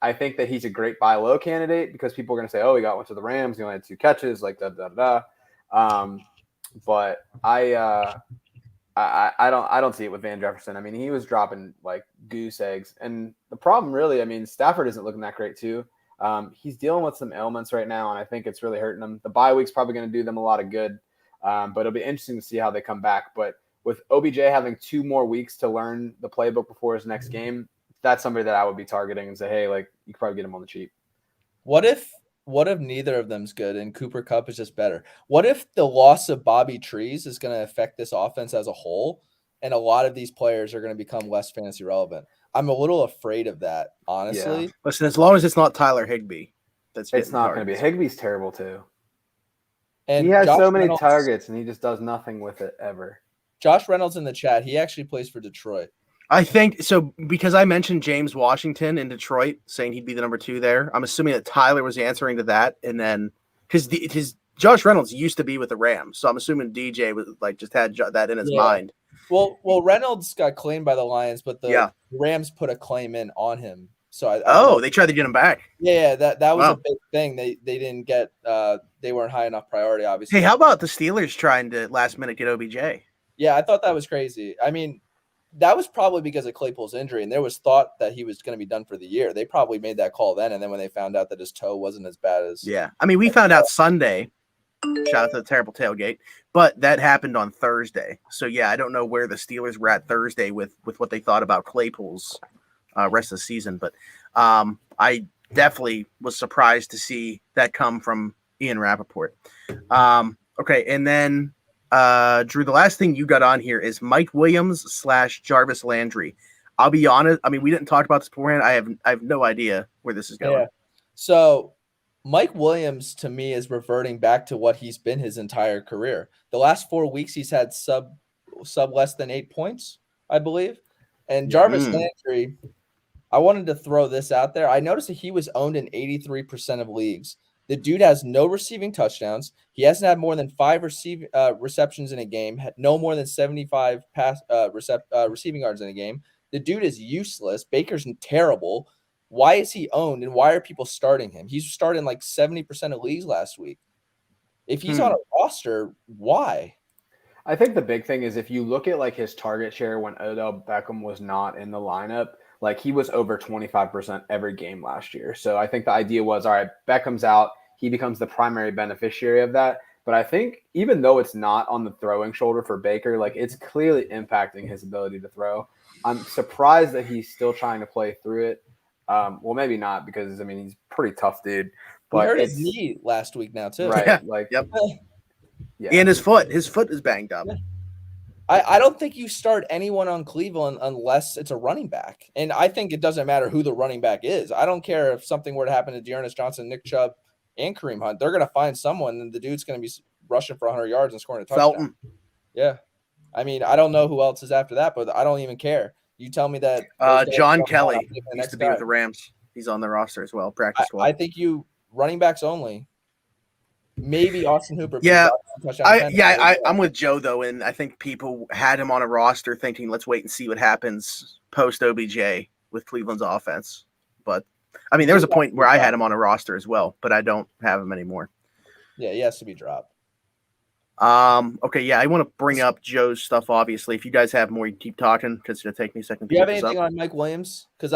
B: I think that he's a great buy low candidate because people are going to say, oh, he got one to the Rams. He only had 2 catches, But I don't see it with Van Jefferson. I mean, he was dropping like goose eggs. And the problem really, I mean, Stafford isn't looking that great too. He's dealing with some ailments right now, and I think it's really hurting him. The bye week's probably going to do them a lot of good. But it'll be interesting to see how they come back. But with OBJ having 2 more weeks to learn the playbook before his next game, that's somebody that I would be targeting and say, hey, you could probably get him on the cheap.
C: What if neither of them's good and Cooper Kupp is just better? What if the loss of Bobby Trees is going to affect this offense as a whole, and a lot of these players are going to become less fantasy relevant? I'm a little afraid of that, honestly.
A: Yeah. Listen, as long as it's not Tyler Higbee,
B: it's not going to be. Higbee's terrible too.
C: And
B: he has
C: Josh
B: so many
C: Reynolds,
B: targets, and he just does nothing with it ever.
C: Josh Reynolds in the chat, he actually plays for Detroit.
A: I think so, because I mentioned James Washington in Detroit saying he'd be the number 2 there. I'm assuming that Tyler was answering to that, and then because Josh Reynolds used to be with the Rams, so I'm assuming DJ was just had that in his mind.
C: Well, Reynolds got claimed by the Lions, but the Rams put a claim in on him. So
A: they tried to get him back.
C: Yeah, that was a big thing. They didn't get they weren't high enough priority, obviously.
A: Hey, how about the Steelers trying to last minute get OBJ?
C: Yeah, I thought that was crazy. I mean, that was probably because of Claypool's injury, and there was thought that he was going to be done for the year. They probably made that call then, and then when they found out that his toe wasn't as bad as
A: I mean, we found out Sunday. Shout out to the terrible tailgate, but that happened on Thursday. So I don't know where the Steelers were at Thursday with what they thought about Claypool's rest of the season, but I definitely was surprised to see that come from Ian Rappaport. Okay, and then Drew, the last thing you got on here is Mike Williams / Jarvis Landry. I'll be honest. I mean, we didn't talk about this beforehand. I have no idea where this is going.
C: Yeah. So Mike Williams to me is reverting back to what he's been his entire career. The last 4 weeks he's had sub less than 8 points, I believe. And Jarvis Landry, I wanted to throw this out there. I noticed that he was owned in 83% of leagues. The dude has no receiving touchdowns. He hasn't had more than 5 receptions in a game, had no more than 75 receiving yards in a game. The dude is useless. Baker's terrible. Why is he owned, and why are people starting him? He's starting 70% of leagues last week. If he's on a roster, why?
B: I think the big thing is if you look at like his target share when Odell Beckham was not in the lineup, like he was over 25% every game last year. So I think the idea was, all right, Beckham's out. He becomes the primary beneficiary of that. But I think even though it's not on the throwing shoulder for Baker, like it's clearly impacting his ability to throw. I'm surprised that he's still trying to play through it. Well, maybe not because, I mean, he's a pretty tough dude. But
C: He hurt his knee last week now, too.
B: Right.
A: Yeah.
B: Like,
A: Yep.
B: Yeah.
A: And his foot is banged up.
C: I don't think you start anyone on Cleveland unless it's a running back. And I think it doesn't matter who the running back is. I don't care if something were to happen to Dearness Johnson, Nick Chubb, and Kareem Hunt. They're going to find someone, and the dude's going to be rushing for 100 yards and scoring a touchdown.
A: Felton.
C: Yeah. I mean, I don't know who else is after that, but I don't even care. You tell me that.
A: John Kelly used to be with the Rams. He's on the roster as well, practice squad.
C: I think you running backs only. Maybe Austin Hooper.
A: Yeah, I'm with Joe though, and I think people had him on a roster thinking, let's wait and see what happens post OBJ with Cleveland's offense. But I mean, there was a point where I had him on a roster as well, but I don't have him anymore.
C: Yeah, he has to be dropped.
A: Okay, yeah, I want to bring up Joe's stuff. Obviously, if you guys have more, you keep talking because it's gonna take me a second.
C: Do you have anything on Mike Williams? Because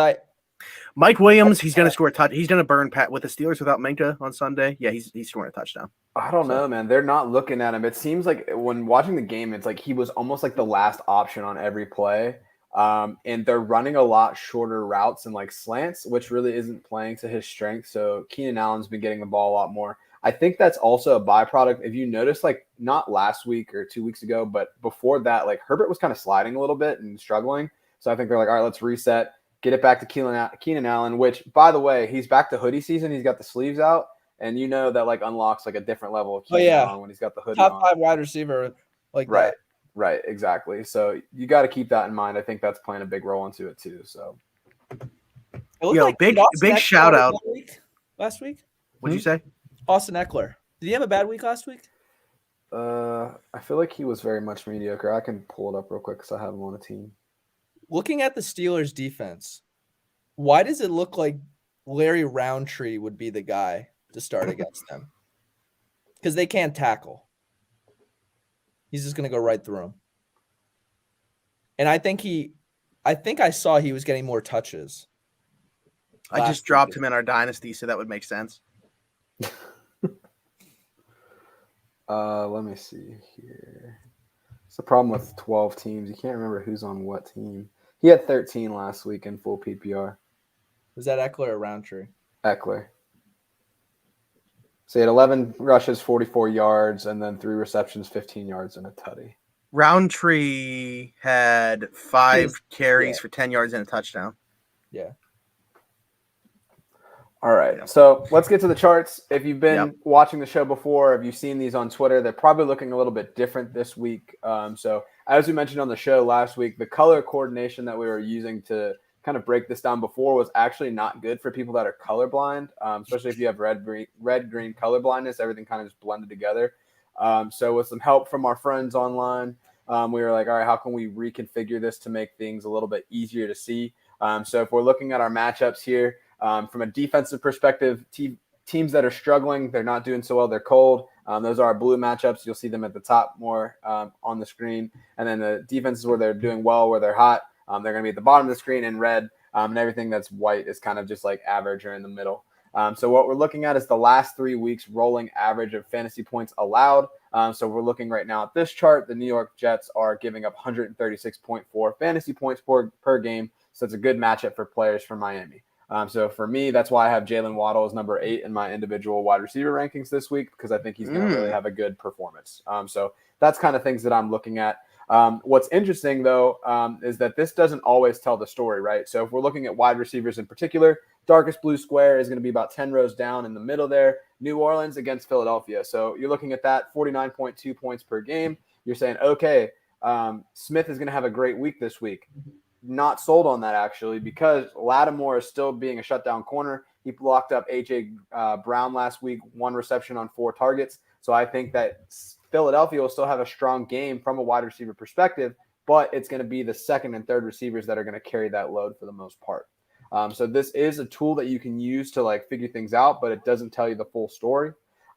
A: Mike Williams, he's going to score a touch. He's going to burn Pat with the Steelers without Minka on Sunday. Yeah, he's scoring a touchdown.
B: I don't know, man. They're not looking at him. It seems like when watching the game, it's like he was almost like the last option on every play. And they're running a lot shorter routes and like slants, which really isn't playing to his strength. So Keenan Allen's been getting the ball a lot more. I think that's also a byproduct. If you notice, like not last week or 2 weeks ago, but before that, like Herbert was kind of sliding a little bit and struggling. So I think they're like, all right, let's reset. Get it back to Keenan Allen, which, by the way, he's back to hoodie season. He's got the sleeves out, and you know that like unlocks like a different level of Keenan Allen when he's got the hoodie
C: top
B: on.
C: 5 wide receiver, like
B: right,
C: that.
B: Right, exactly. So you got to keep that in mind. I think that's playing a big role into it too. So,
A: big shout out
C: last week.
A: What'd you say?
C: Austin Eckler. Did he have a bad week last week?
B: I feel like he was very much mediocre. I can pull it up real quick because I have him on a team.
C: Looking at the Steelers' defense, why does it look like Larry Roundtree would be the guy to start against them? Because they can't tackle. He's just going to go right through them. And I think I saw he was getting more touches.
A: I just dropped him in our dynasty, so that would make sense.
B: Let me see here. It's the problem with 12 teams. You can't remember who's on what team. He had 13 last week in full PPR.
C: Was that Eckler or Roundtree?
B: Eckler. So he had 11 rushes, 44 yards, and then 3 receptions, 15 yards, and a tutty.
A: Roundtree had 5 carries for 10 yards and a touchdown.
C: Yeah.
B: All right, so let's get to the charts. If you've been watching the show before, if you've seen these on Twitter, they're probably looking a little bit different this week. So as we mentioned on the show last week, the color coordination that we were using to kind of break this down before was actually not good for people that are colorblind, especially if you have red-green color blindness. Everything kind of just blended together. So with some help from our friends online, we were like, all right, how can we reconfigure this to make things a little bit easier to see? So if we're looking at our matchups here, from a defensive perspective, teams that are struggling, they're not doing so well, they're cold. Those are our blue matchups. You'll see them at the top more on the screen. And then the defenses where they're doing well, where they're hot, they're going to be at the bottom of the screen in red. And everything that's white is kind of just like average or in the middle. So what we're looking at is the last 3 weeks rolling average of fantasy points allowed. So we're looking right now at this chart. The New York Jets are giving up 136.4 fantasy points per game. So it's a good matchup for players from Miami. So for me, that's why I have Jalen Waddle as number 8 in my individual wide receiver rankings this week, because I think he's going to really have a good performance. So that's kind of things that I'm looking at. What's interesting, though, is that this doesn't always tell the story, right? So if we're looking at wide receivers in particular, darkest blue square is going to be about 10 rows down in the middle there. New Orleans against Philadelphia. So you're looking at that 49.2 points per game. You're saying, okay, Smith is going to have a great week this week. Not sold on that, actually, because Lattimore is still being a shutdown corner. He blocked up A.J. Brown last week, 1 reception on 4 targets. So I think that Philadelphia will still have a strong game from a wide receiver perspective, but it's going to be the second and third receivers that are going to carry that load for the most part. So this is a tool that you can use to like figure things out, but it doesn't tell you the full story.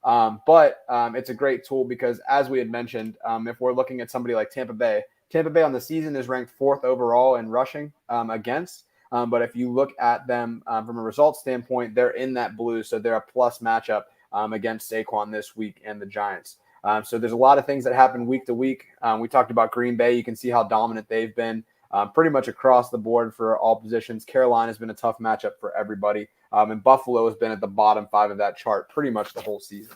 B: But it's a great tool because, as we had mentioned, if we're looking at somebody like Tampa Bay on the season is ranked 4th overall in rushing against. But if you look at them from a results standpoint, they're in that blue. So they're a plus matchup against Saquon this week and the Giants. So there's a lot of things that happen week to week. We talked about Green Bay. You can see how dominant they've been pretty much across the board for all positions. Carolina has been a tough matchup for everybody. And Buffalo has been at the bottom 5 of that chart pretty much the whole season.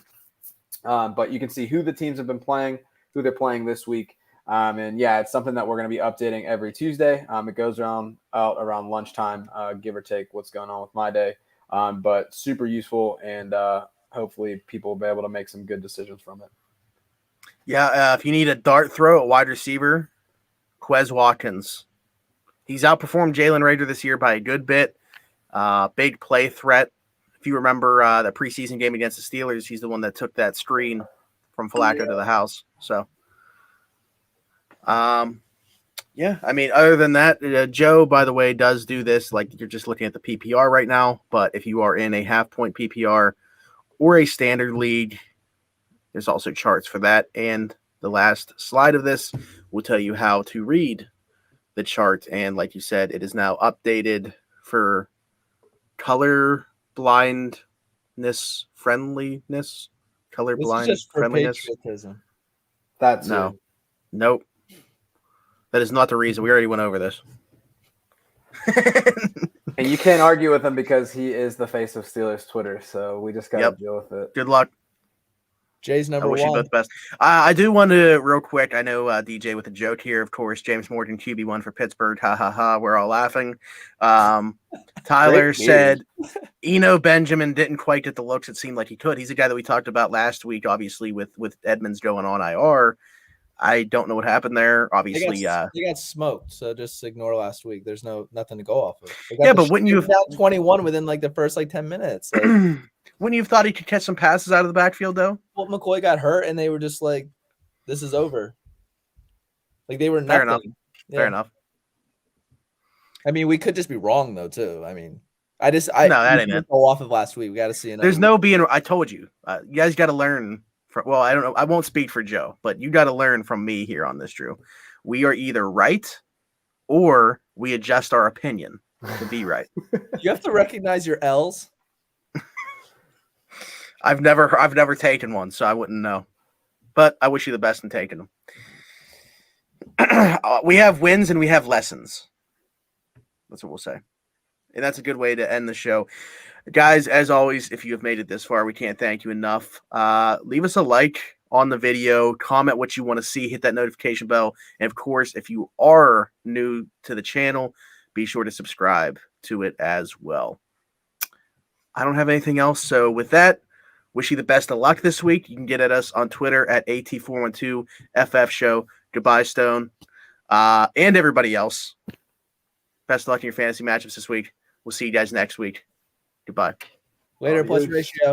B: But you can see who the teams have been playing, who they're playing this week. And yeah, it's something that we're going to be updating every Tuesday. It goes around lunchtime, give or take what's going on with my day. But super useful, and hopefully people will be able to make some good decisions from it.
A: Yeah, if you need a dart throw at wide receiver, Quez Watkins. He's outperformed Jalen Rager this year by a good bit. Big play threat. If you remember the preseason game against the Steelers, he's the one that took that screen from Flacco to the house. So, yeah, I mean, other than that, Joe, by the way, does do this. Like, you're just looking at the PPR right now. But if you are in a half-point PPR or a standard league, there's also charts for that. And the last slide of this will tell you how to read the chart. And like you said, it is now updated for color blindness friendliness. Colorblind
C: just for
A: friendliness.
C: patriotism.
B: That's
A: no. Nope. That is not the reason. We already went over this.
B: And you can't argue with him because he is the face of Steelers Twitter. So we just got to deal with it.
A: Good luck.
C: Jay's number 1.
A: I wish you both the best. I do want to, real quick, I know DJ with a joke here, of course, James Morgan, QB1 for Pittsburgh. Ha, ha, ha. We're all laughing. Tyler said Eno Benjamin didn't quite get the looks it seemed like he could. He's a guy that we talked about last week, obviously, with Edmonds going on IR. I don't know what happened there. Obviously,
C: they got smoked, so just ignore last week. There's nothing to go off of.
A: Yeah, but wouldn't you have
C: down 21 within like the first 10 minutes? Like,
A: wouldn't you have thought he could catch some passes out of the backfield though?
C: Well, McCoy got hurt, and they were just like, "This is over." Like they were nothing.
A: Fair enough. Yeah. Fair enough.
C: I mean, we could just be wrong though too. I mean,
A: no, that ain't it.
C: Go off of last week. We got to see another.
A: There's no being. I told you, you guys got to learn. Well, I don't know. I won't speak for Joe, but you got to learn from me here on this, Drew. We are either right or we adjust our opinion to be right.
C: You have to recognize your L's.
A: I've never taken one, so I wouldn't know. But I wish you the best in taking them. We have wins and we have lessons. That's what we'll say. And that's a good way to end the show. Guys, as always, if you have made it this far, we can't thank you enough. Leave us a like on the video, comment what you want to see, hit that notification bell. And of course, if you are new to the channel, be sure to subscribe to it as well. I don't have anything else. So with that, wish you the best of luck this week. You can get at us on Twitter at AT412FF Show. Goodbye, Stone. And everybody else. Best of luck in your fantasy matchups this week. We'll see you guys next week. Goodbye.
C: Later, plus ratio.